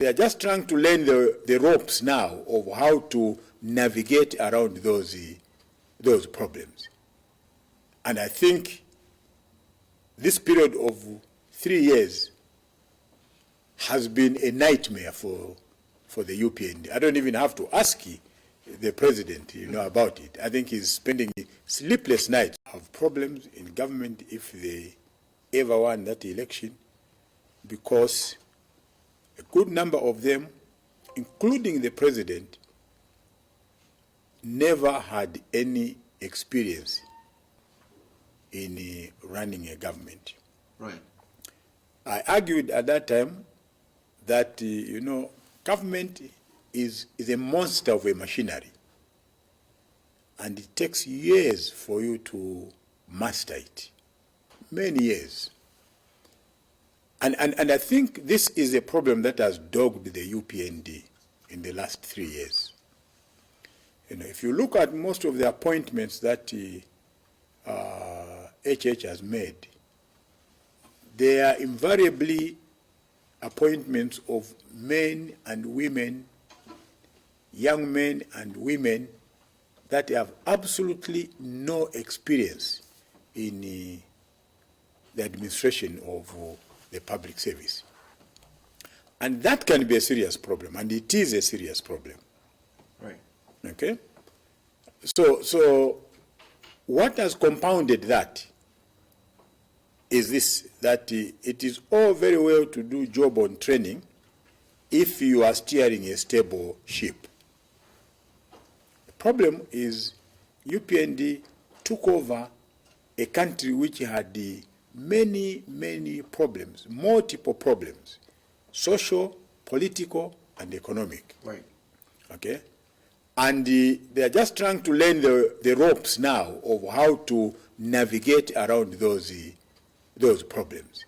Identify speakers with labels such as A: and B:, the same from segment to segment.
A: They are just trying to learn the ropes now of how to navigate around those problems. And I think this period of 3 years has been a nightmare for the UPND. I don't even have to ask the president, about it. I think he's spending sleepless nights. Have problems in government if they ever won that election, because a good number of them, including the president, never had any experience in running a government.
B: Right.
A: I argued at that time that, government is a monster of a machinery, and it takes years for you to master it, many years. And I think this is a problem that has dogged the UPND in the last 3 years. If you look at most of the appointments that HH has made, they are invariably appointments of men and women, young men and women that have absolutely no experience in the administration of the public service. And that can be a serious problem, and it is a serious problem.
B: Right.
A: Okay? So what has compounded that is this, that it is all very well to do job on training if you are steering a stable ship. The problem is UPND took over a country which had many problems, multiple problems, social, political, and economic.
B: Right.
A: Okay? And they are just trying to learn the ropes now of how to navigate around those problems.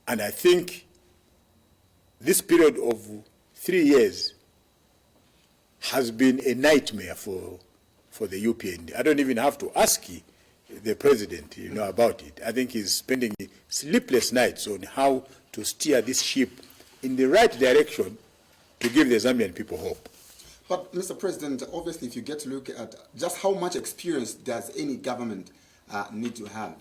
A: And I think this period of 3 years has been a nightmare for the UPND. I don't even have to ask the president, about it. I think he's spending sleepless nights on how to steer this ship in the right direction to give the Zambian people hope.
B: But, Mr. President, obviously, if you get to look at just how much experience does any government need to have,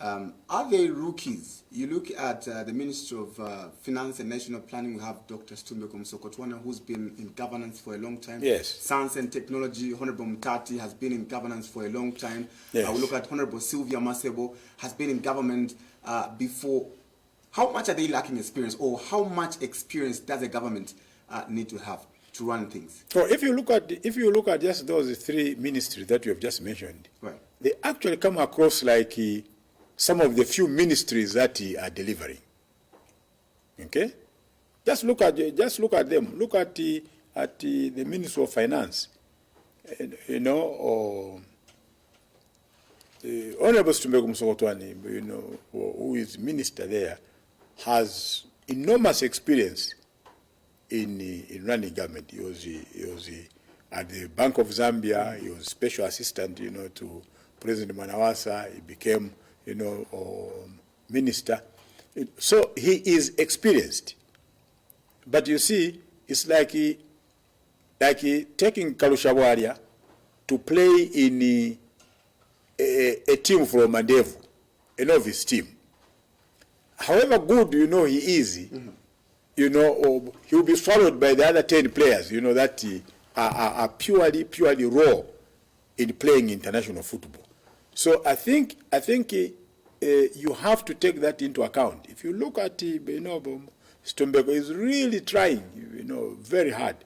B: are they rookies? You look at the Ministry of Finance and National Planning, we have Dr. Stumbeko Msokotwana, who's been in governance for a long time.
A: Yes.
B: Science and Technology, Honorable Mtati has been in governance for a long time.
A: Yes.
B: We look at Honorable Sylvia Masebo, has been in government before. How much are they lacking experience, or how much experience does a government need to have to run things?
A: So if you look at just those 3 ministries that you have just mentioned,
B: right,
A: they actually come across like some of the few ministries that are delivering. Okay, just look at them. Look at the Ministry of Finance, or the Honorable Stumbeko Msokotwani, who is minister there, has enormous experience in running government. He was at the Bank of Zambia. He was special assistant, to President Manawasa. He became, minister. So he is experienced. But you see, it's like taking Kalushabwalia to play in a team from Mandevu, a novice team. However good he is, he'll be swallowed by the other 10 players, that are purely raw in playing international football. So I think you have to take that into account. If you look at Stumbeko, is really trying, very hard.